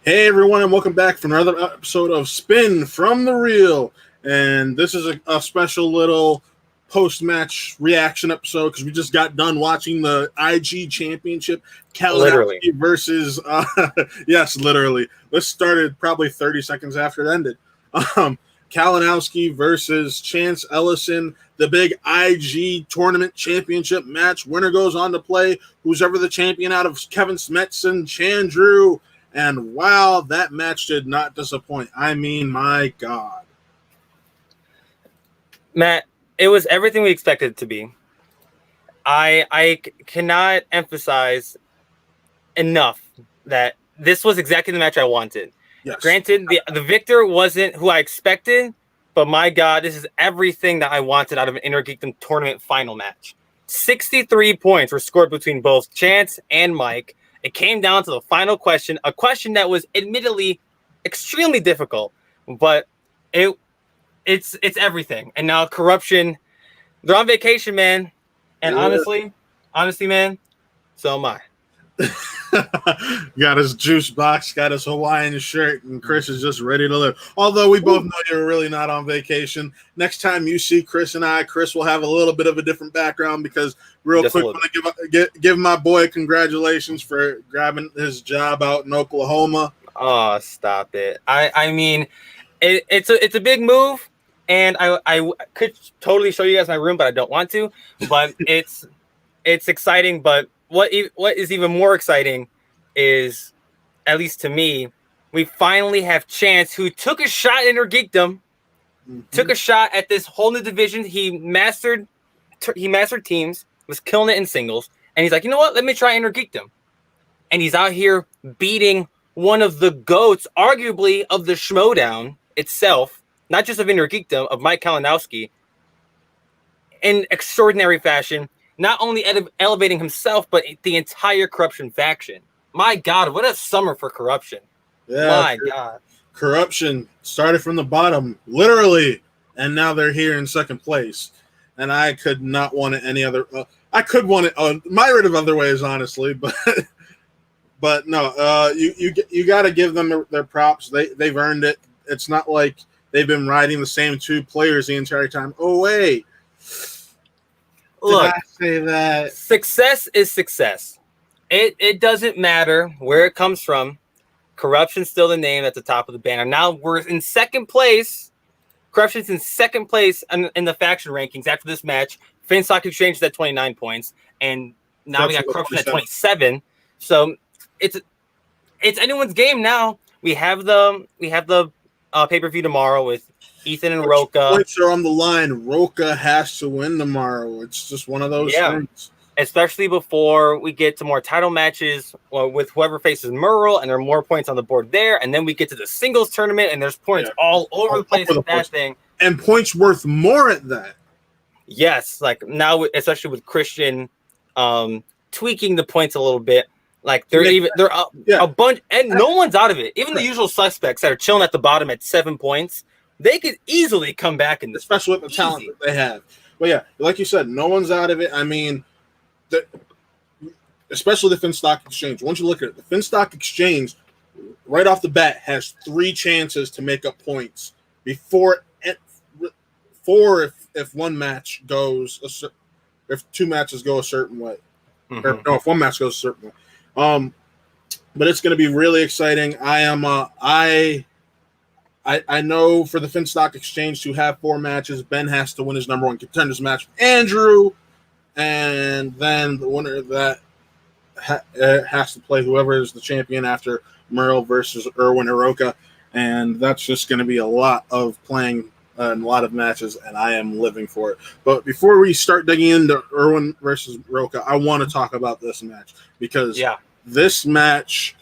Hey everyone, and welcome back for another episode of Spin from the Reel. And this is a special little post-match reaction episode because we just got done watching the IG Championship, Literally. Kalinowski versus yes, literally. This started probably 30 seconds after it ended. Kalinowski versus Chance Ellison, the big IG tournament championship match. Winner goes on to play who's ever the champion out of Kevin Smetson, Chandru. And wow, that match did not disappoint. I mean, my God. Matt, it was everything we expected it to be. I cannot emphasize enough that this was exactly the match I wanted. Yes. Granted, the victor wasn't who I expected, but my God, this is everything that I wanted out of an Inner Geekdom tournament final match. 63 points were scored between both Chance and Mike. It came down to the final question, a question that was admittedly extremely difficult, but it's everything. And now corruption, they're on vacation, man. And honestly, man, so am I. Got his juice box, got his Hawaiian shirt, and Chris is just ready to live. Although we both know you're really not on vacation. Next time you see Chris and I, Chris will have a little bit of a different background because real quick, I want to give my boy congratulations for grabbing his job out in Oklahoma. Oh, stop it. I mean, it's a big move, and I could totally show you guys my room, but I don't want to. But it's exciting, but what is even more exciting is, at least to me, we finally have Chance, who took a shot in her geekdom, took a shot at this whole new division. He mastered teams, was killing it in singles, and he's like, you know what? Let me try Inner Geekdom. And he's out here beating one of the GOATs, arguably, of the Schmoedown itself, not just of Inner Geekdom, of Mike Kalinowski, in extraordinary fashion. Not only elevating himself, but the entire corruption faction. My God, what a summer for corruption. Yeah, my God. Corruption started from the bottom, literally, and now they're here in second place. And I could not want it any other. I could want it myriad of other ways, honestly, but no. You got to give them their props. They've earned it. It's not like they've been riding the same two players the entire time. Oh wait. Look, I say that success is success. It doesn't matter where it comes from. Corruption's still the name at the top of the banner. Now we're in second place. Corruption's in second place in the faction rankings after this match. Finstock Exchange is at 29 points, and now we got Corruption at 27. So it's anyone's game now. We have the pay-per-view tomorrow with Ethan and Rocha. Points are on the line. Rocha has to win tomorrow. It's just one of those things. Especially before we get to more title matches with whoever faces Merle, and there are more points on the board there. And then we get to the singles tournament, and there's points all over the place with that thing. And points worth more at that. Yes, like now, especially with Christian tweaking the points a little bit. Like they're a bunch, and no one's out of it. Even the usual suspects that are chilling at the bottom at 7 points, they could easily come back in this, especially with the talent that they have. But yeah, like you said, no one's out of it. I mean, especially the Finstock Exchange. Once you look at it, the Finstock Exchange, right off the bat, has 3 chances to make up points before if one match goes if 2 matches go a certain way, or no, if one match goes a certain way. But it's going to be really exciting. I know for the Finstock Exchange to have 4 matches, Ben has to win his number 1 contenders match with Andrew, and then the winner of that has to play whoever is the champion after Merle versus Erwin or Rocha, and that's just going to be a lot of playing and a lot of matches, and I am living for it. But before we start digging into Erwin versus Rocha, I want to talk about this match because this match,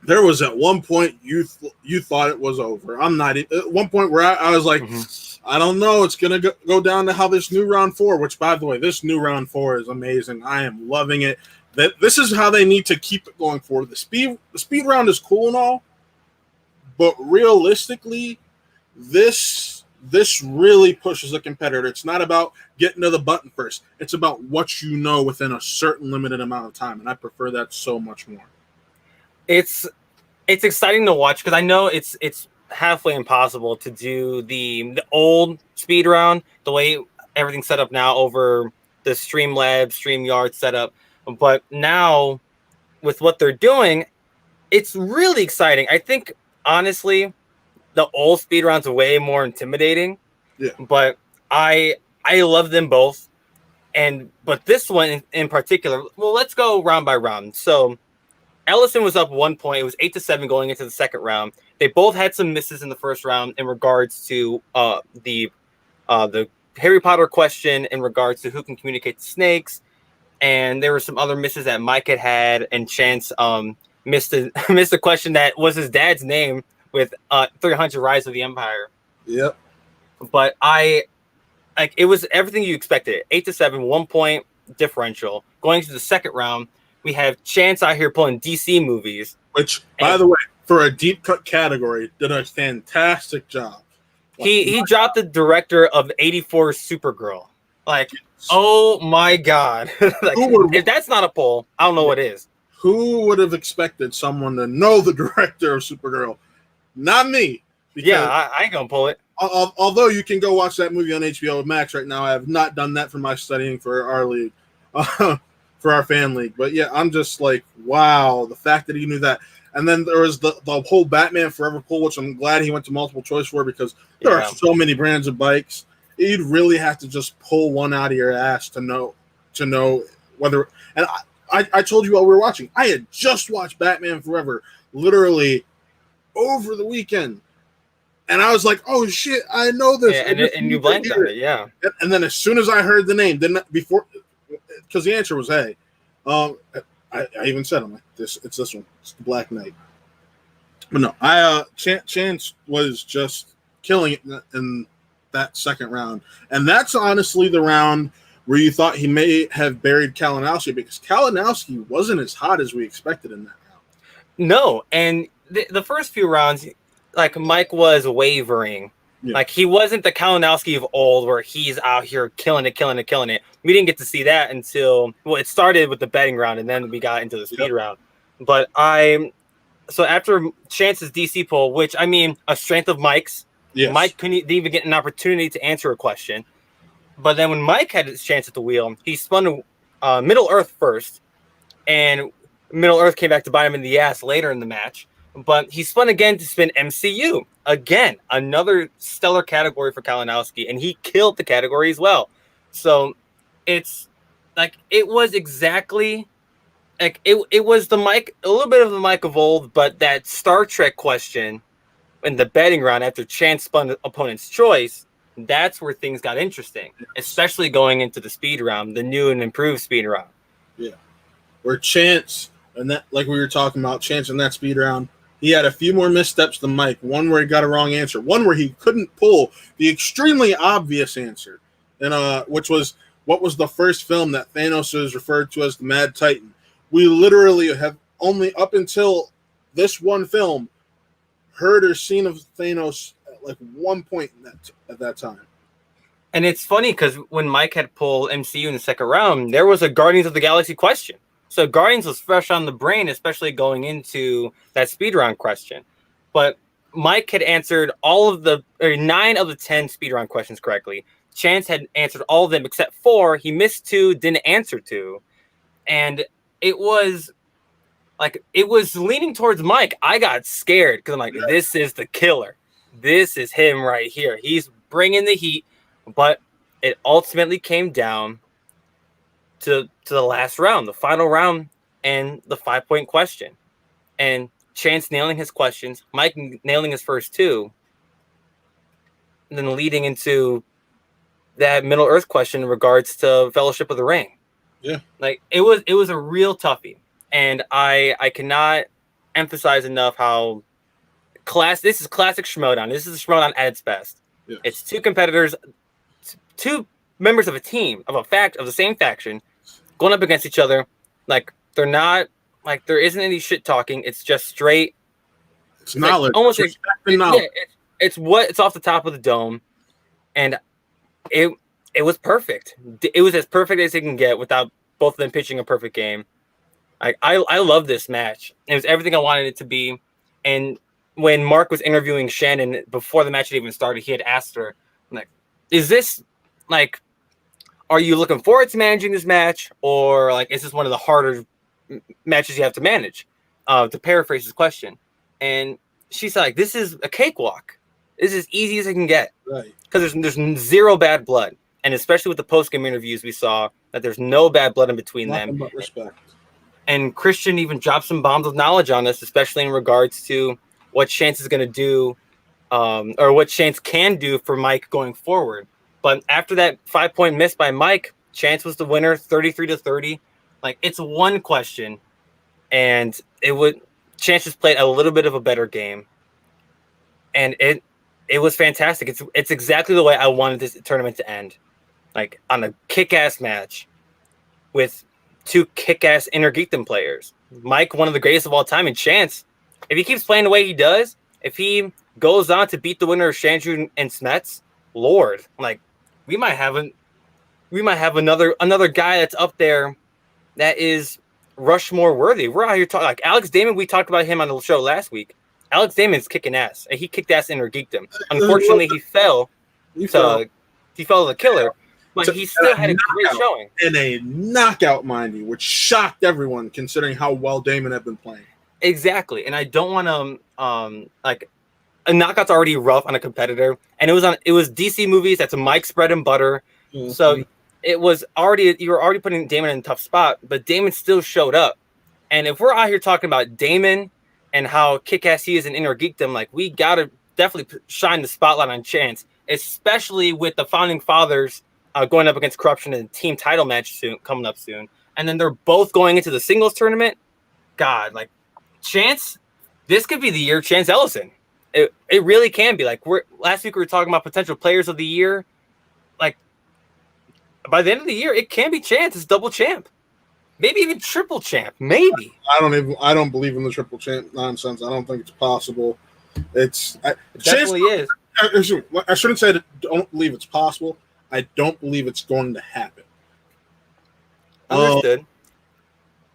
there was at one point you thought it was over. I'm not at one point where I was like, I don't know. It's going to go down to how this new round 4, which by the way, this new round 4 is amazing. I am loving it. This is how they need to keep it going forward. The speed round is cool and all, but realistically, this really pushes the competitor. It's not about getting to the button first. It's about what you know within a certain limited amount of time, and I prefer that so much more. It's it's exciting to watch because I know it's halfway impossible to do the old speed round the way everything's set up now over the Streamlabs, StreamYard setup. But now with what they're doing, it's really exciting. I think honestly, the old speed rounds are way more intimidating. Yeah. But I love them both. But this one in particular, well, let's go round by round. So Ellison was up 1 point. It was 8-7 going into the second round. They both had some misses in the first round in regards to the Harry Potter question in regards to who can communicate to snakes, and there were some other misses that Mike had, and Chance missed missed a question that was his dad's name with 300 Rise of the Empire. Yep. But it was everything you expected. 8-7, 1 point differential. Going to the second round, we have Chance out here pulling DC movies. Which, by the way, for a deep cut category, did a fantastic job. He dropped the director of 84 Supergirl. Like, oh my God. Like, if that's not a poll, I don't know what is. Who would have expected someone to know the director of Supergirl? Not me. Yeah, I ain't going to pull it. Although you can go watch that movie on HBO Max right now. I have not done that for my studying for our league. For our fan league. But yeah, I'm just like, wow, the fact that he knew that. And then there was the whole Batman Forever pool, which I'm glad he went to multiple choice for because there are so many brands of bikes. You'd really have to just pull one out of your ass to know whether. And I told you while we were watching, I had just watched Batman Forever literally over the weekend. And I was like, oh shit, I know this. Yeah, and you blanked on it, yeah. And then as soon as I heard the name, because the answer was hey. I even said, I'm like, it's this one. It's the Black Knight. But no, Chance was just killing it in that second round. And that's honestly the round where you thought he may have buried Kalinowski because Kalinowski wasn't as hot as we expected in that round. No, and the first few rounds, like Mike was wavering. Yeah. Like he wasn't the Kalinowski of old where he's out here killing it. We didn't get to see that until it started with the betting round and then we got into the speed round. But so after Chance's DC poll, which I mean a strength of Mike's, Mike couldn't even get an opportunity to answer a question. But then when Mike had his chance at the wheel, he spun Middle Earth first, and Middle Earth came back to bite him in the ass later in the match. But he spun again to spin MCU. Again, another stellar category for Kalinowski, and he killed the category as well. So it's like it was exactly like it was the Mike, a little bit of the Mike of old, but that Star Trek question in the betting round after Chance spun the opponent's choice, that's where things got interesting, especially going into the speed round, the new and improved speed round. Yeah. Where Chance, and that, like we were talking about, Chance in that speed round, he had a few more missteps than Mike. One where he got a wrong answer. One where he couldn't pull the extremely obvious answer, and which was what was the first film that Thanos is referred to as the Mad Titan. We literally have only up until this one film heard or seen of Thanos at like 1 point at that time. And it's funny because when Mike had pulled MCU in the second round, there was a Guardians of the Galaxy question. So Guardians was fresh on the brain, especially going into that speed round question. But Mike had answered 9 of the 10 speed round questions correctly. Chance had answered all of them except 4. He missed 2, didn't answer 2. And it was leaning towards Mike. I got scared because I'm like, this is the killer. This is him right here. He's bringing the heat. But it ultimately came down to the last round, the final round, and the 5-point question. And Chance nailing his questions, Mike nailing his first 2, and then leading into that Middle Earth question in regards to Fellowship of the Ring. Yeah. Like it was a real toughie. And I cannot emphasize enough how this is classic Schmoedown. This is Schmoedown at its best. Yeah. It's 2 competitors, 2 members of a team, of the same faction, going up against each other. Like they're not, like there isn't any shit talking. It's just straight. It's knowledge. Like, almost knowledge. It's off the top of the dome, and it was perfect. It was as perfect as it can get without both of them pitching a perfect game. I love this match. It was everything I wanted it to be. And when Mark was interviewing Shannon before the match had even started, he had asked her, like, is this, like, are you looking forward to managing this match? Or, like, is this one of the harder matches you have to manage? To paraphrase his question. And she's like, this is a cakewalk. This is as easy as it can get. Right. Because there's zero bad blood. And especially with the post-game interviews, we saw that there's no bad blood in between Nothing them. but respect. And Christian even dropped some bombs of knowledge on us, especially in regards to what Chance is going to do, or what Chance can do for Mike going forward. But after that 5-point miss by Mike, Chance was the winner, 33-30. Like, it's one question, and Chance just played a little bit of a better game, and it was fantastic. It's exactly the way I wanted this tournament to end, like on a kick-ass match with two kick-ass Inner Geekdom players. Mike, one of the greatest of all time, and Chance, if he keeps playing the way he does, if he goes on to beat the winner of Chandru and Smets, Lord, like, we might have another guy that's up there that is Rushmore worthy. We're out here talking like Alex Damon. We talked about him on the show last week. Alex Damon's kicking ass, and he kicked ass in Inner Geekdom. Unfortunately, he fell to the killer. But he still had a great showing. And a knockout, mind you, which shocked everyone considering how well Damon had been playing. Exactly. And I don't want to like, a knockout's already rough on a competitor. And it was DC movies, that's a Mike's bread and butter. Mm-hmm. So you were already putting Damon in a tough spot, but Damon still showed up. And if we're out here talking about Damon and how kick-ass he is in Inner Geekdom, like, we gotta definitely shine the spotlight on Chance, especially with the Founding Fathers going up against Corruption in a team title match coming up soon. And then they're both going into the singles tournament. God, like, Chance, this could be the year Chance Ellison. It really can be. Like, last week we were talking about potential players of the year. Like, by the end of the year, it can be Chance as double champ. Maybe even triple champ. Maybe. I don't believe in the triple champ nonsense. I don't think it's possible. It definitely is. I shouldn't say that I don't believe it's possible. I don't believe it's going to happen. Understood.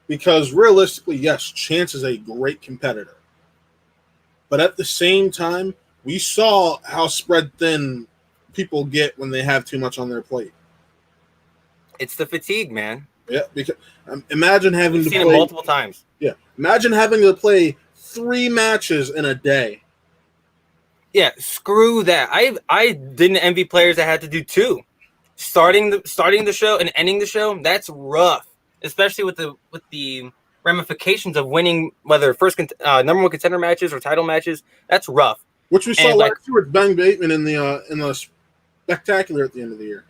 Because realistically, yes, Chance is a great competitor. But at the same time, we saw how spread thin people get when they have too much on their plate. It's the fatigue, man. Yeah, because imagine having to play it multiple times. Yeah, imagine having to play 3 matches in a day. Yeah, screw that. I didn't envy players that had to do 2. Starting the show and ending the show, that's rough, especially with the ramifications of winning, whether first number 1 contender matches or title matches. That's rough. Which we saw last year with Ben Bateman in the spectacular at the end of the year,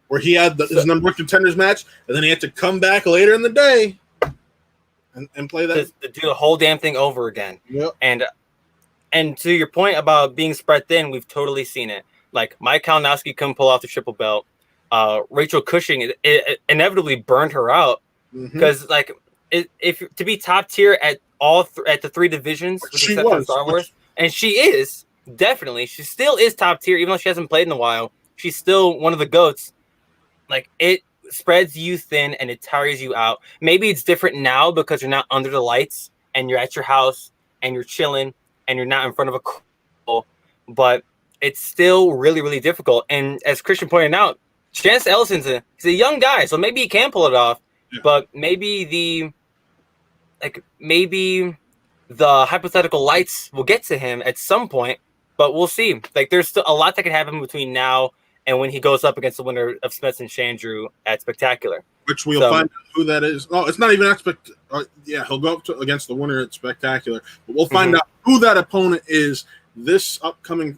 where he had his number 1 contenders match, and then he had to come back later in the day and play that to do the whole damn thing over again. Yep. And to your point about being spread thin, we've totally seen it. Like, Mike Kalinowski couldn't pull off the triple belt. Rachel Cushing it inevitably burned her out because like if to be top tier at at the 3 divisions with the exception of Star Wars, and she is definitely, she still is top tier even though she hasn't played in a while. She's still one of the GOATs. Like, it spreads you thin and it tires you out. Maybe it's different now because you're not under the lights and you're at your house and you're chilling and you're not in front of a crowd, but it's still really, really difficult. And as Christian pointed out, Chance Ellison's he's a young guy, so maybe he can pull it off. Yeah. But maybe the hypothetical lights will get to him at some point. But we'll see. Like, there's still a lot that can happen between now and when he goes up against the winner of Smets and Chandru at Spectacular. Which we'll find out who that is. Oh, it's not even he'll go up against the winner at Spectacular. But we'll find out who that opponent is this upcoming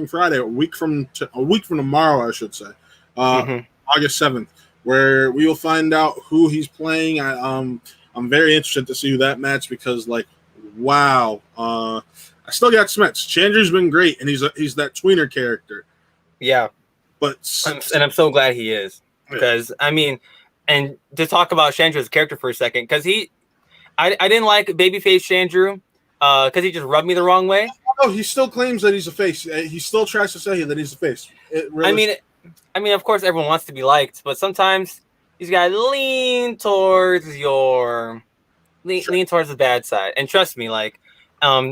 Friday, a week from tomorrow, I should say, August 7th, where we will find out who he's playing. I'm very interested to see who that match, because, like, wow, I still got Smets. Chandru's been great, and he's that tweener character. Yeah, but I'm so glad he is, because I mean, and to talk about Chandru as a character for a second, because I didn't like babyface Chandru. Because he just rubbed me the wrong way. Oh, he still claims that he's a face. He still tries to say that he's a face. I mean, of course, everyone wants to be liked, but sometimes he's got to lean towards the bad side. And trust me, like,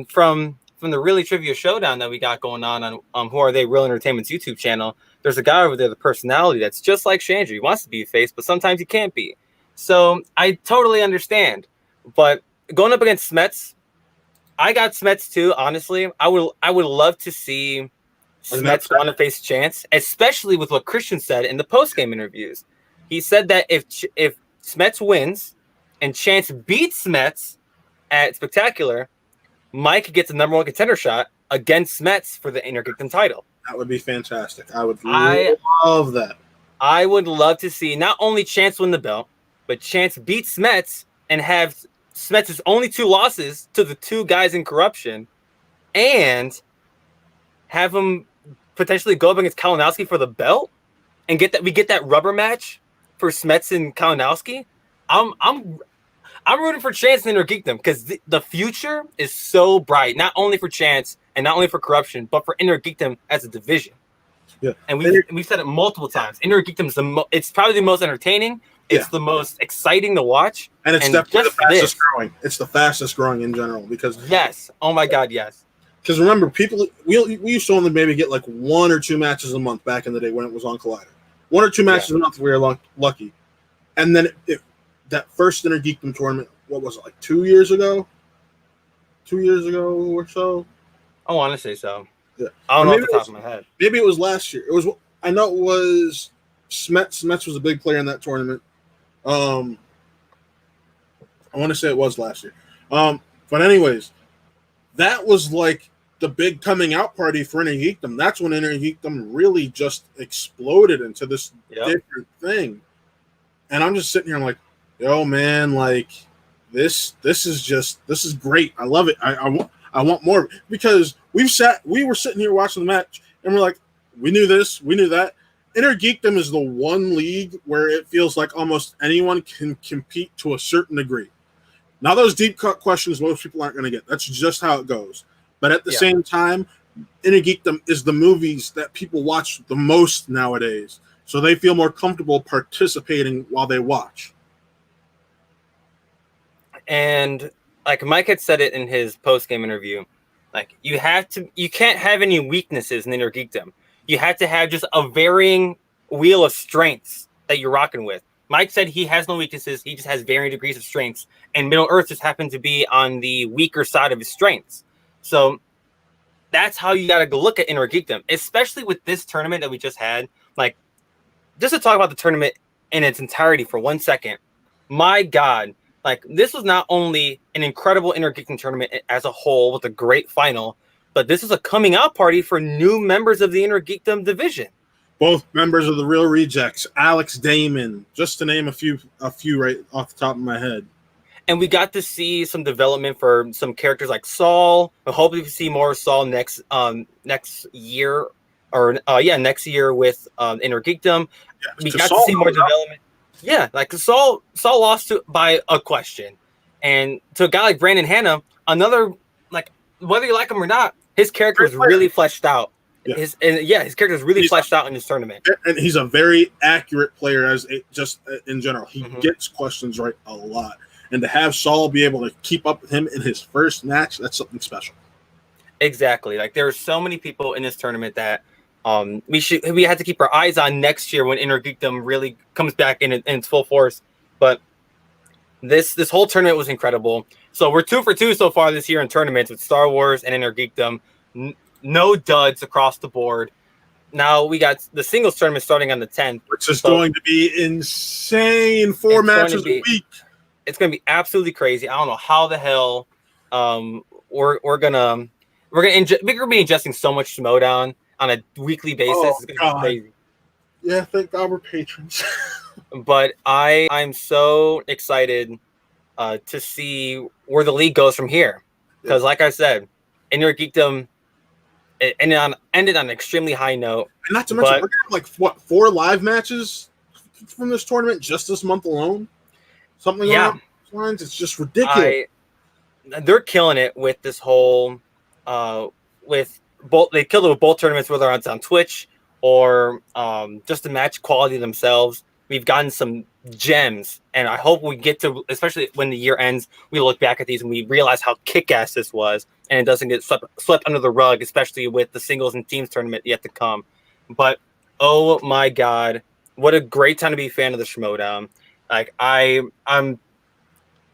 from the Really Trivia Showdown that we got going on Who Are They Real Entertainment's YouTube channel, there's a guy over there, the personality that's just like Chandru. He wants to be a face, but sometimes he can't be. So I totally understand. But going up against Smets, I got Smets too. Honestly, I would love to see Smets want to face Chance, especially with what Christian said in the post game interviews. He said that if Smets wins and Chance beats Smets at Spectacular, Mike gets a number one contender shot against Smets for the Intergeekdom title. That would be fantastic. I would love that. I would love to see not only Chance win the belt, but Chance beat Smets and have Smets' only 2 losses to the 2 guys in corruption, and have him potentially go up against Kalinowski for the belt, and get that rubber match for Smets and Kalinowski. I'm rooting for Chance and Intergeekdom because the future is so bright, not only for Chance and not only for corruption, but for Intergeekdom as a division. Yeah, and we've said it multiple times. Intergeekdom is it's probably the most entertaining. It's the most exciting to watch, and it's definitely the fastest growing. It's the fastest growing in general because oh my god, yes. Because remember, we used to only maybe get like 1 or 2 matches a month back in the day when it was on Collider. 1 or 2 matches a month, we were lucky, and then that first Intergeekdom tournament, what was it, like 2 years ago? 2 years ago or so? I want to say so. Yeah. I don't know off the top of my head. Maybe it was last year. I know it was Smets. Smets was a big player in that tournament. I want to say it was last year. But anyways, that was like the big coming out party for Intergeekdom. That's when Intergeekdom really just exploded into this different thing. And I'm just sitting here, I'm like, yo, man, like this is great. I love it. I want more because we were sitting here watching the match and we're like, we knew this, we knew that. Intergeekdom is the one league where it feels like almost anyone can compete to a certain degree. Now, those deep cut questions most people aren't going to get. That's just how it goes. But at the same time, Intergeekdom is the movies that people watch the most nowadays. So they feel more comfortable participating while they watch. And like Mike had said it in his post-game interview, like you can't have any weaknesses in Intergeekdom. You have to have just a varying wheel of strengths that you're rocking with. Mike said he has no weaknesses. He just has varying degrees of strengths. And Middle Earth just happened to be on the weaker side of his strengths. So that's how you got to look at Intergeekdom, especially with this tournament that we just had. Like, just to talk about the tournament in its entirety for 1 second, my God, like this was not only an incredible Intergeekdom tournament as a whole with a great final, but this is a coming out party for new members of the Intergeekdom division. Both members of the Real Rejects, Alex Damon, just to name a few right off the top of my head. And we got to see some development for some characters like Saul. We'll hopefully see more of Saul next year, or next year with Intergeekdom. Yeah, we got to see more development. Yeah, like Saul lost by a question, and to a guy like Brandon Hanna, another, like, whether you like him or not, his character was really fleshed out. Yeah. His character is really fleshed out in this tournament, and he's a very accurate player just in general. He gets questions right a lot, and to have Saul be able to keep up with him in his first match, that's something special. Exactly. Like there are so many people in this tournament that we had to keep our eyes on next year when Intergeekdom really comes back in its full force. But this whole tournament was incredible. So we're 2 for 2 so far this year in tournaments with Star Wars and Intergeekdom. No duds across the board. Now we got the singles tournament starting on the 10th, which is going to be insane. 4 matches a week. It's going to be absolutely crazy. I don't know how the hell we're gonna be ingesting so much Schmoedown on a weekly basis. It's gonna be crazy. Yeah, thank God we're patrons. But I'm so excited to see where the league goes from here, because like I said, Intergeekdom it ended on an extremely high note. And not to mention, we're gonna have 4 live matches from this tournament just this month alone. Something along those lines. It's just ridiculous. They're killing it with this whole with both. They killed it with both tournaments, whether it's on Twitch or just the match quality themselves. we've gotten some gems, and I hope we get to, especially when the year ends, we look back at these and we realize how kick-ass this was, and it doesn't get swept under the rug, especially with the singles and teams tournament yet to come. But oh my God, what a great time to be a fan of the Schmoedown. Like I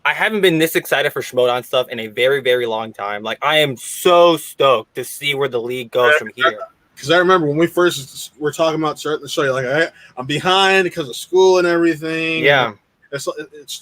haven't been this excited for Schmoedown stuff in a very, very long time. Like I am so stoked to see where the league goes from here. Because I remember when we first were talking about starting the show, you're like, I'm behind because of school and everything. Yeah. It's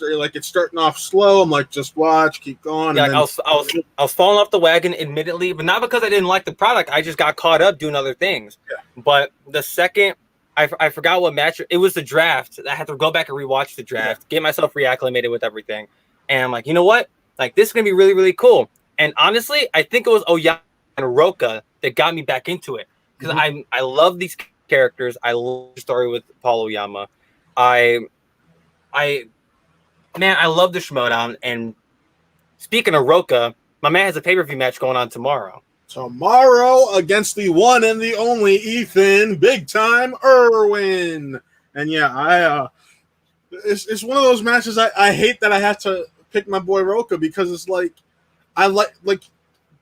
like it's starting off slow. I'm like, just watch, keep going. Yeah, And like I was falling off the wagon, admittedly, but not because I didn't like the product. I just got caught up doing other things. Yeah. But the second I forgot what match it was, the draft. I had to go back and rewatch the draft, get myself reacclimated with everything, and I'm like, you know what? Like this is gonna be really, really cool. And honestly, I think it was Oyama and Rocha that got me back into it because I love these characters. I love the story with Paul Oyama. I love the Schmoedown. And speaking of Rocha, my man has a pay-per-view match going on tomorrow. Tomorrow against the one and the only Ethan, big time Erwin. And yeah, it's one of those matches I hate that I have to pick my boy Rocha because it's like I like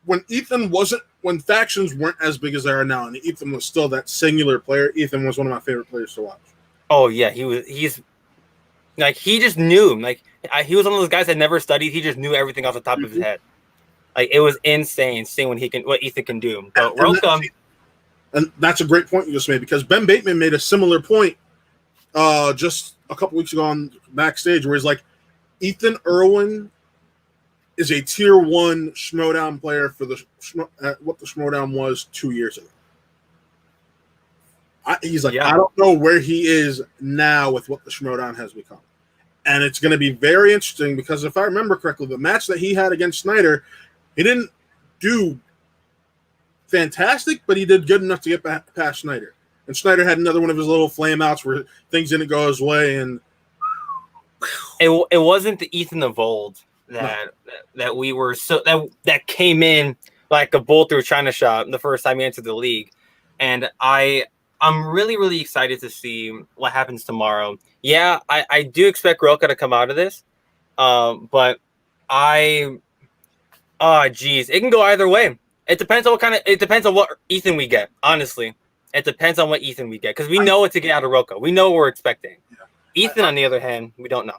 when factions weren't as big as they are now, and Ethan was still that singular player. Ethan was one of my favorite players to watch. Oh yeah, he's like he just knew. Like he was one of those guys that never studied. He just knew everything off the top of his head. Like it was insane seeing what Ethan can do. But Rocha, and that's a great point you just made because Ben Bateman made a similar point just a couple weeks ago on backstage where he's like, Ethan Erwin is a tier 1 Schmoedown player for what the Schmoedown was 2 years ago. He's like, I don't know where he is now with what the Schmoedown has become. And it's going to be very interesting because if I remember correctly, the match that he had against Snyder, he didn't do fantastic, but he did good enough to get past Snyder. And Snyder had another one of his little flame outs where things didn't go his way. And it wasn't the Ethan of old that we were that came in like a bull through a china shop the first time he entered the league. And I'm really, really excited to see what happens tomorrow. Yeah, I do expect Rocha to come out of this. But it can go either way. It depends on what Ethan we get, honestly. It depends on what Ethan we get. Because we know what to get out of Rocha. We know what we're expecting. Yeah. Ethan, on the other hand, we don't know.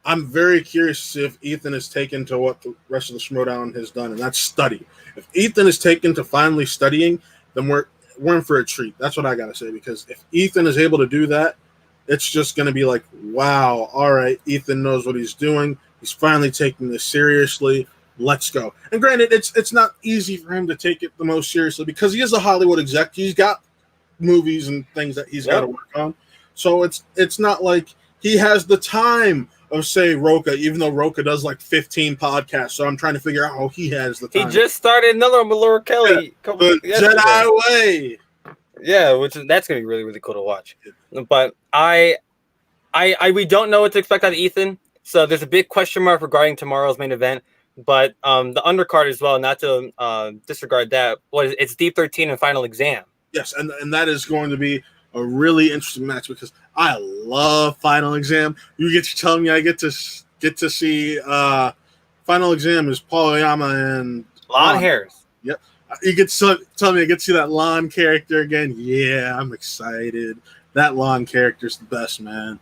I'm very curious to see if Ethan is taken to what the rest of the Schmoedown has done, and that's study. If Ethan is taken to finally studying, then we're in for a treat. That's what I got to say, because if Ethan is able to do that, it's just going to be like, wow, all right, Ethan knows what he's doing. He's finally taking this seriously. Let's go. And granted, it's not easy for him to take it the most seriously because he is a Hollywood exec. He's got movies and things that he's got to work on. So it's not like he has the time of, say, Rocha, even though Rocha does like 15 podcasts. So I'm trying to figure out how he has the time. He just started another one with Laura Kelly. Yeah, the Jedi Way. Yeah, that's going to be really, really cool to watch. But we don't know what to expect out of Ethan. So there's a big question mark regarding tomorrow's main event. But the undercard as well, not to disregard that. It's Deep 13 and Final Exam. Yes, and that is going to be a really interesting match because I love Final Exam. You get to tell me I get to see Final Exam is Paul Oyama and Lon Harris. Yep. You get to tell me I get to see that Lon character again. Yeah, I'm excited. That Lon character's the best, man.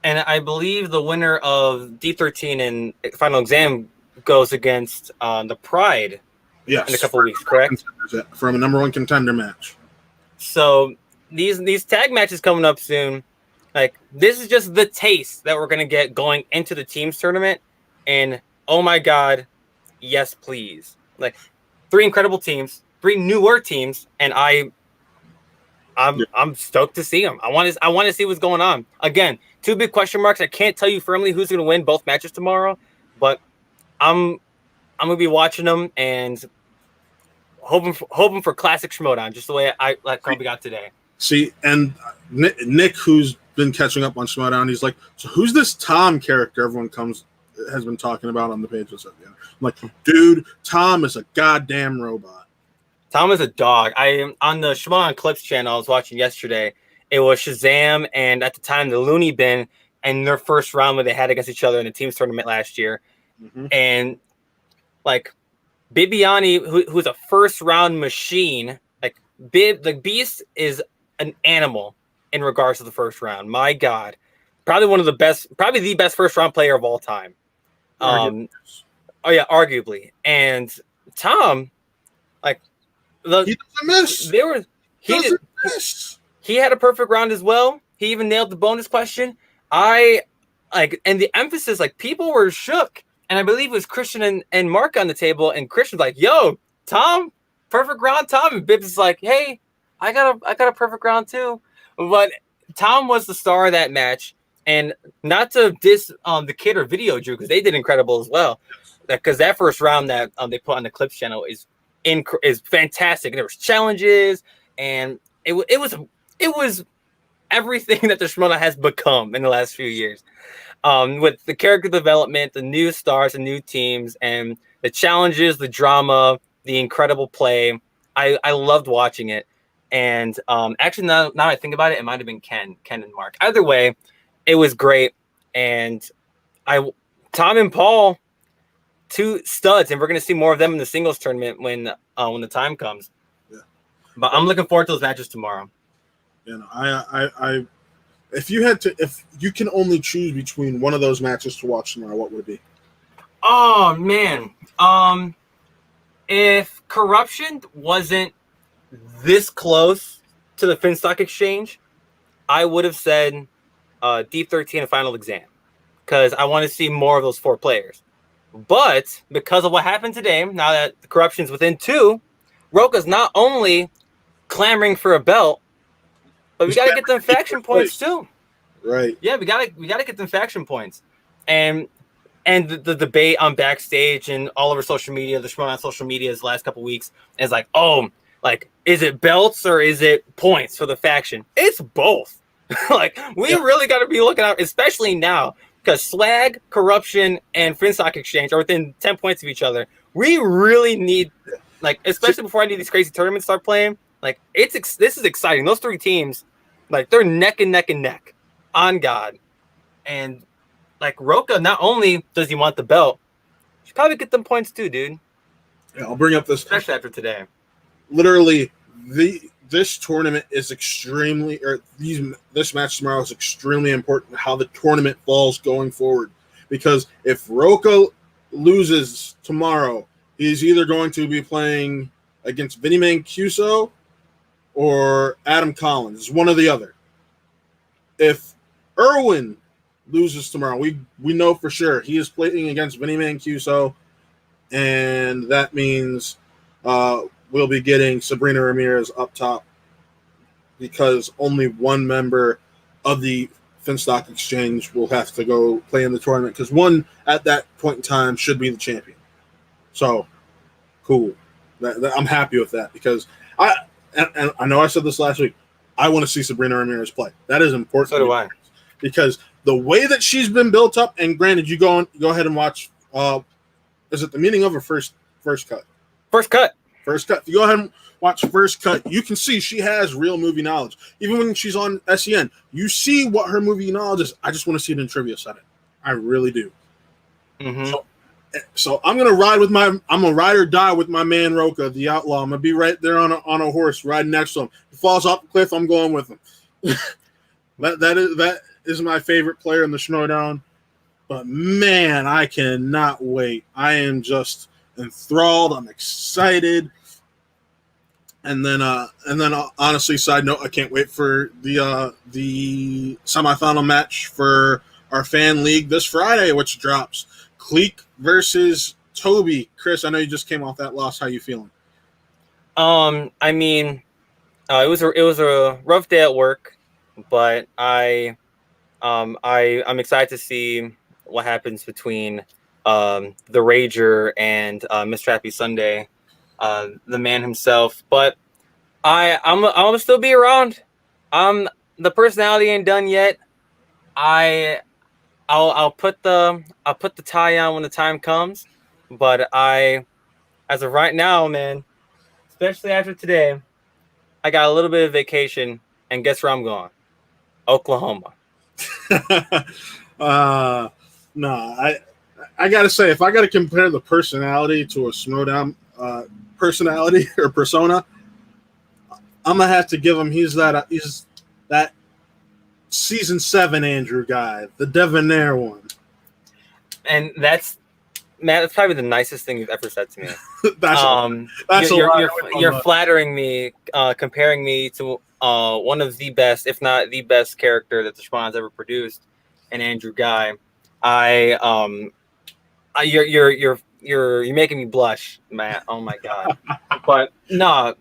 And I believe the winner of Deep 13 and Final Exam goes against the Pride in a couple of weeks, correct? From a number 1 contender match. So these tag matches coming up soon, like this is just the taste that we're gonna get going into the teams tournament. And oh my God, yes please! Like 3 incredible teams, 3 newer teams, and I'm stoked to see them. I want to see what's going on. Again, 2 big question marks. I can't tell you firmly who's gonna win both matches tomorrow, but I'm gonna be watching them and hoping for classic Schmoedown, just the way we got today. See, and Nick, who's been catching up on Schmoedown, he's like, so who's this Tom character everyone has been talking about on the page? I'm like, dude, Tom is a goddamn robot. Tom is a dog. On the Schmoedown Clips channel I was watching yesterday, it was Shazam and at the time the Looney Bin and their first round where they had against each other in the teams tournament last year. Mm-hmm. And like Bibiani, who's a first round machine, like the Beast is an animal in regards to the first round. My God, probably one of the best, probably the best first round player of all time. Oh yeah, arguably. And Tom, like he doesn't miss. He had a perfect round as well. He even nailed the bonus question. And the emphasis, like people were shook. And I believe it was Christian and Mark on the table, and Christian's like, "Yo, Tom, perfect round, Tom." And Bibbs is like, "Hey, I got a perfect round too." But Tom was the star of that match, and not to diss the kid or Video Drew because they did incredible as well. Because that first round that they put on the Clips channel is fantastic. And there was challenges, and it was everything that the Schmoedown has become in the last few years. With the character development, the new stars, the new teams, and the challenges, the drama, the incredible play. I loved watching it. And actually, now I think about it, it might have been Ken and Mark. Either way, it was great. And Tom and Paul, two studs, and we're going to see more of them in the singles tournament when the time comes. Yeah. But I'm looking forward to those matches tomorrow. You know, if you can only choose between one of those matches to watch tomorrow, what would it be? Oh man. If Corruption wasn't this close to the Finstock Exchange, I would have said Deep 13 and Final Exam. Because I want to see more of those 4 players. But because of what happened today, now that the Corruption's within 2, Rocha's not only clamoring for a belt, but we got to get them faction points too. Right. Yeah, we gotta get them faction points. And the debate on backstage and all over social media, the Schmoedown social media the last couple weeks is like, oh, like, is it belts or is it points for the faction? It's both. Like, we really got to be looking out, especially now, because Swag, Corruption, and Finstock Exchange are within 10 points of each other. We really need, like, especially before any of these crazy tournaments start playing, like, this is exciting. Those 3 teams, like, they're neck and neck and neck on God. And, like, Rocha, not only does he want the belt, he should probably get them points too, dude. Yeah, I'll bring up this. Especially after today. Literally, this tournament is this match tomorrow is extremely important how the tournament falls going forward. Because if Rocha loses tomorrow, he's either going to be playing against Vinny Mancuso or Adam Collins. It's one or the other. If Erwin loses tomorrow, we know for sure he is playing against Vinny Mancuso, and that means we'll be getting Sabrina Ramirez up top because only one member of the Finstock Exchange will have to go play in the tournament because one at that point in time should be the champion. So, cool. I'm happy with that because I know I said this last week. I want to see Sabrina Ramirez play. That is important. So do I. Because the way that she's been built up, and granted, you go ahead and watch. Is it the meaning of her first cut? First cut. First cut. If you go ahead and watch First Cut, you can see she has real movie knowledge. Even when she's on SEN, you see what her movie knowledge is. I just want to see it in trivia setting. I really do. Mm-hmm. So I'm gonna I'm a ride or die with my man Rocha, the outlaw. I'm gonna be right there on a horse riding next to him. If he falls off the cliff, I'm going with him. that is my favorite player in the Schmoedown. But man, I cannot wait. I am just enthralled. I'm excited. And then honestly, side note, I can't wait for the semifinal match for our fan league this Friday, which drops. Cleek versus Toby. Chris, I know you just came off that loss. How you feeling? I mean, it was a rough day at work, but I'm excited to see what happens between the Rager and Mr. Happy Sunday, the man himself. But I'm gonna still be around. The personality ain't done yet. I'll put the tie on when the time comes. But as of right now, man, especially after today, I got a little bit of vacation, and guess where I'm going? Oklahoma. No, I gotta say, if I gotta compare the personality to a Schmoedown personality or persona, I'm gonna have to give him. He's that season 7 Andrew guy, the debonair one. And that's Matt. That's probably the nicest thing you've ever said to me. That's you're flattering me, comparing me to one of the best, if not the best, character that the Schmoedown's ever produced, and Andrew Guy. You're making me blush, Matt. Oh my god! But no,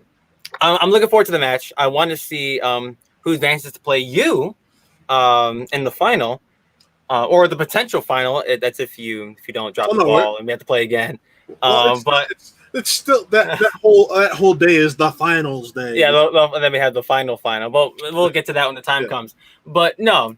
I'm looking forward to the match. I want to see who advances to play you in the final, or the potential final. That's if you don't drop the ball and we have to play again. But it's still that whole day is the finals day. Yeah, and then we have the final. But we'll get to that when the time comes. But no,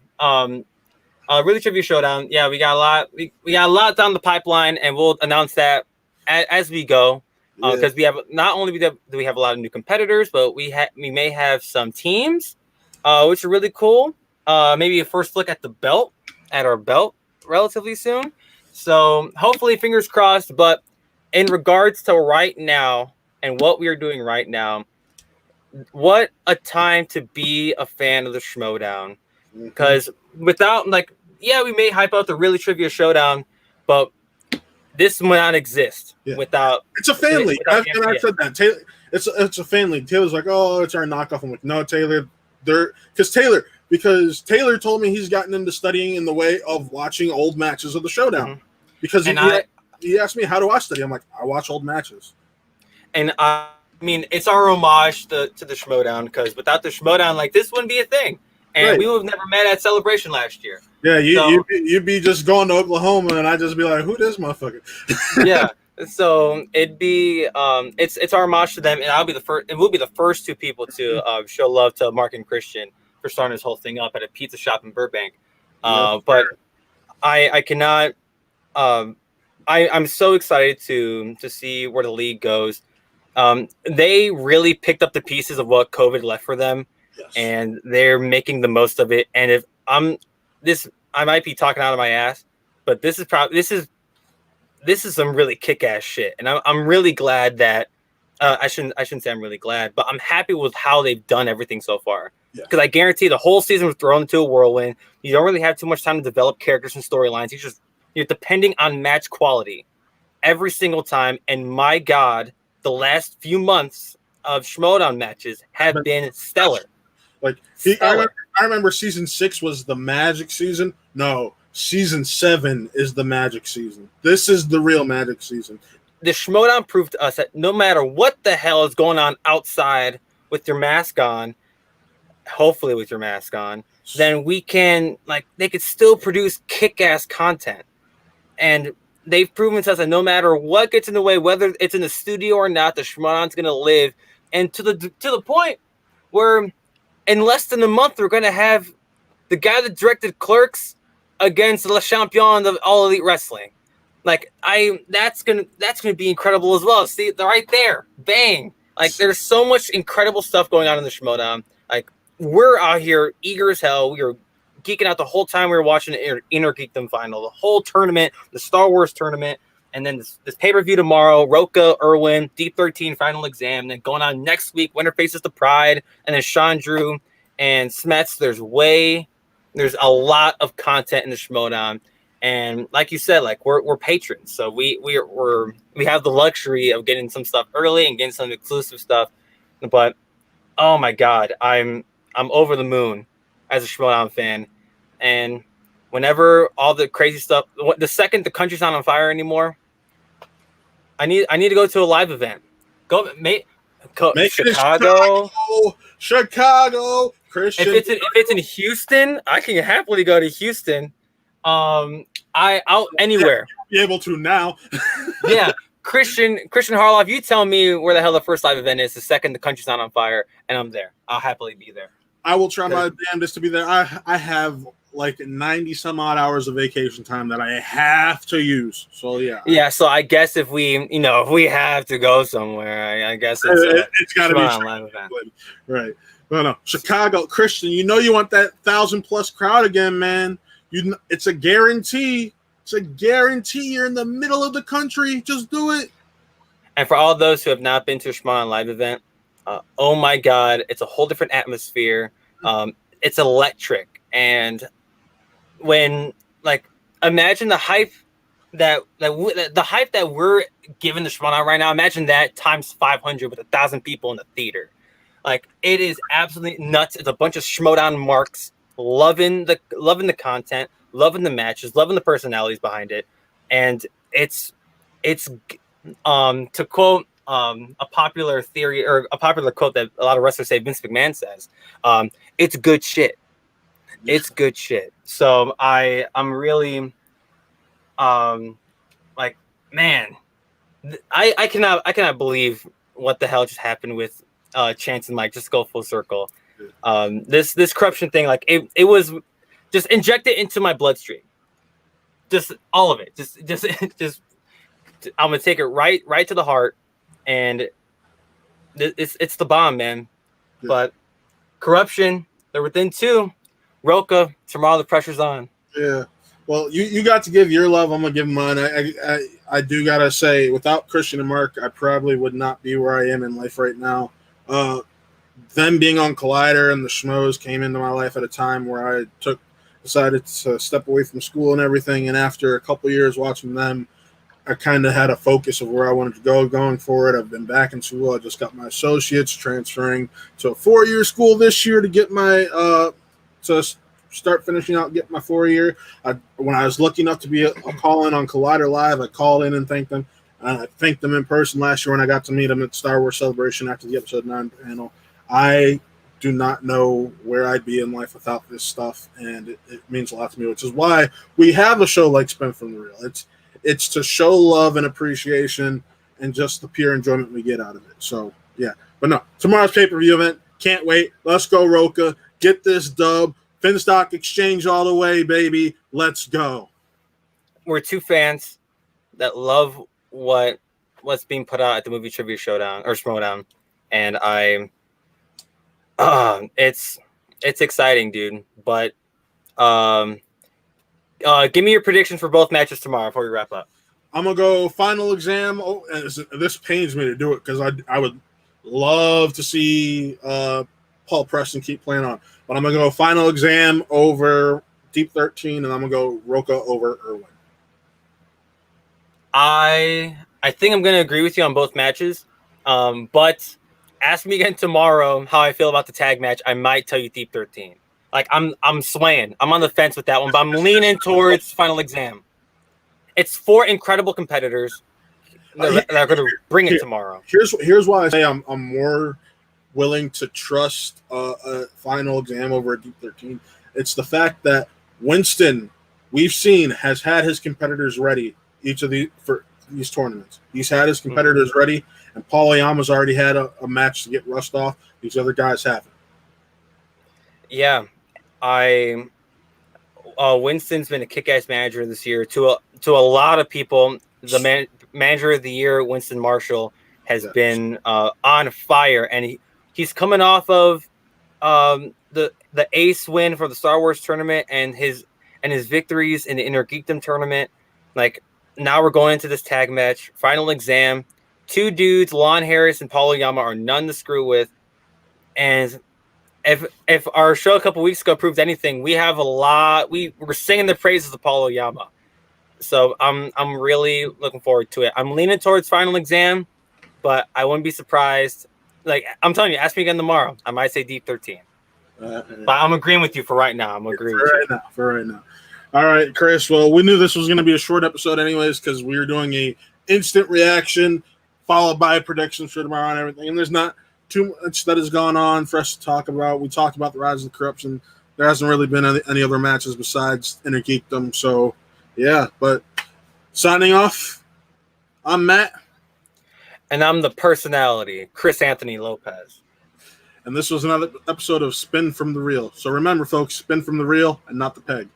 really trivia showdown. Yeah, we got a lot. We got a lot down the pipeline, and we'll announce that as we go. Because we have not only do we have a lot of new competitors, but we may have some teams, which are really cool. Maybe a first look at our belt relatively soon. So hopefully, fingers crossed. But in regards to right now and what we are doing right now, what a time to be a fan of the Schmoedown. Because without we may hype out the really trivia showdown, but this would not exist without. It's a family, and I've said that. Taylor, it's a family. Taylor's like, oh, it's our knockoff. I'm like, no, Taylor, because Taylor told me he's gotten into studying in the way of watching old matches of the Showdown. Because he asked me, how do I study? I'm like, I watch old matches. And I mean, it's our homage to the Schmoedown, because without the Schmoedown, this wouldn't be a thing. And we would have never met at Celebration last year. Yeah, you'd be just going to Oklahoma, and I'd just be like, who this motherfucker? Yeah. So it'd be it's our homage to them, and I'll be the first, and we'll be the first two people to show love to Mark and Christian for starting this whole thing up at a pizza shop in Burbank. But I cannot. I'm so excited to see where the league goes. They really picked up the pieces of what COVID left for them, and they're making the most of it. And if I might be talking out of my ass, but this is some really kick-ass shit, and I'm really glad that I shouldn't say I'm really glad, but I'm happy with how they've done everything so far. Because I guarantee the whole season was thrown into a whirlwind. You don't really have too much time to develop characters and storylines. You're depending on match quality every single time. And my God, the last few months of Schmoedown matches have been stellar. I remember season 6 was the Magic season. No, season 7 is the Magic season. This is the real Magic season. The Schmoedown proved to us that no matter what the hell is going on outside with your mask on, hopefully with your mask on, then we can, they could still produce kick-ass content. And they've proven to us that no matter what gets in the way, whether it's in the studio or not, the Schmoedown's going to live. And to the point where in less than a month, we're going to have the guy that directed Clerks against Le Champion of All Elite Wrestling. That's gonna be incredible as well. See, they're right there. Bang. There's so much incredible stuff going on in the Schmoedown. We're out here eager as hell. We were geeking out the whole time we were watching the Inner Geekdom final, the whole tournament, the Star Wars tournament, and then this pay-per-view tomorrow, Rocha, Erwin, Deep 13 final exam, and then going on next week, Winter Faces the Pride, and then Sean Drew and Smets. There's a lot of content in the Schmoedown. And like you said, we're patrons, so we have the luxury of getting some stuff early and getting some exclusive stuff. But oh my God, I'm over the moon as a Schmoedown fan. And whenever all the crazy stuff, the second the country's not on fire anymore, I need to go to a live event. Make Chicago. Christian. If it's in Houston, I can happily go to Houston. I'll anywhere. Be able to now. Yeah, Christian Harloff, you tell me where the hell the first live event is the second the country's not on fire, and I'm there. I'll happily be there. I will try my damnedest to be there. I have 90 some odd hours of vacation time that I have to use. So yeah. Yeah. So I guess if we have to go somewhere, I guess it's got to be live event. Right. No. Chicago, Christian, you know you want that 1,000+ crowd again, man. It's a guarantee. It's a guarantee. You're in the middle of the country. Just do it. And for all those who have not been to a Schmoedown live event, oh my God, it's a whole different atmosphere. It's electric. And when, like, imagine the hype that we're giving the Schmoedown right now. Imagine that times 500 with 1,000 people in the theater. Like, it is absolutely nuts. It's a bunch of Schmoedown marks loving the content, loving the matches, loving the personalities behind it, and it's to quote a popular theory or a popular quote that a lot of wrestlers say, Vince McMahon says, it's good shit. It's good shit. So I'm really like, man, I cannot believe what the hell just happened with Chance and Mike. Just go full circle. This corruption thing, like it was just injected into my bloodstream. Just all of it. Just I'm gonna take it right to the heart, and it's the bomb, man. Yeah. But corruption, they're within two. Rocha, tomorrow the pressure's on. Yeah. Well, you got to give your love. I'm gonna give mine. I do gotta say, without Christian and Mark, I probably would not be where I am in life right now. Them being on Collider and the Schmoes came into my life at a time where I decided to step away from school and everything. And after a couple years watching them, I kind of had a focus of where I wanted to go going forward. I've been back in school. I just got my associates, transferring to a 4-year school this year to get my to start finishing out, get my 4-year. When I was lucky enough to be a call-in on Collider Live, I called in and thanked them. I thanked them in person last year when I got to meet them at Star Wars Celebration after the Episode 9 panel. I do not know where I'd be in life without this stuff, and it means a lot to me, which is why we have a show like Spin from the Real. It's to show love and appreciation and just the pure enjoyment we get out of it. So, yeah. But no, tomorrow's pay-per-view event. Can't wait. Let's go, Rocha. Get this dub. Finstock Exchange all the way, baby. Let's go. We're two fans that love what's being put out at the Movie Trivia Showdown or Schmoedown, and it's exciting, dude. But give me your predictions for both matches tomorrow before we wrap up. I'm gonna go Final Exam. Oh, and this pains me to do it because I would love to see Paul Preston keep playing on, but I'm gonna go Final Exam over Deep 13, and I'm gonna go Rocha over Erwin. I think I'm gonna agree with you on both matches, but ask me again tomorrow how I feel about the tag match. I might tell you Deep 13. Like I'm swaying. I'm on the fence with that one, but I'm leaning towards Final Exam. It's 4 incredible competitors that are going to bring it tomorrow. Here's why I say I'm more willing to trust a Final Exam over a Deep 13. It's the fact that Winston, we've seen, has had his competitors ready for these tournaments. He's had his competitors ready, and Paul Oyama's already had a match to get rust off. These other guys haven't. Yeah, Winston's been a kick-ass manager this year. To a lot of people, the manager of the year, Winston Marshall, has been on fire, and he's coming off of the ace win for the Star Wars tournament and his victories in the Inner Geekdom tournament. Like, now we're going into this tag match, Final Exam. 2 dudes, Lon Harris and Paul Oyama, are none to screw with, and if our show a couple weeks ago proved anything, we have a lot. We're singing the praises of Paul Oyama, so I'm really looking forward to it. I'm leaning towards Final Exam, but I wouldn't be surprised. Like, I'm telling you, ask me again tomorrow. I might say Deep 13, but I'm agreeing with you for right now. I'm agreeing for right now. All right, Chris. Well, we knew this was going to be a short episode anyways because we were doing a instant reaction followed by predictions for tomorrow and everything, and there's not too much that has gone on for us to talk about. We talked about the rise of the corruption. There hasn't really been any other matches besides Inner Geekdom. So, yeah. But signing off, I'm Matt. And I'm the personality, Chris Anthony Lopez. And this was another episode of Spin from the Real. So remember, folks, spin from the real and not the peg.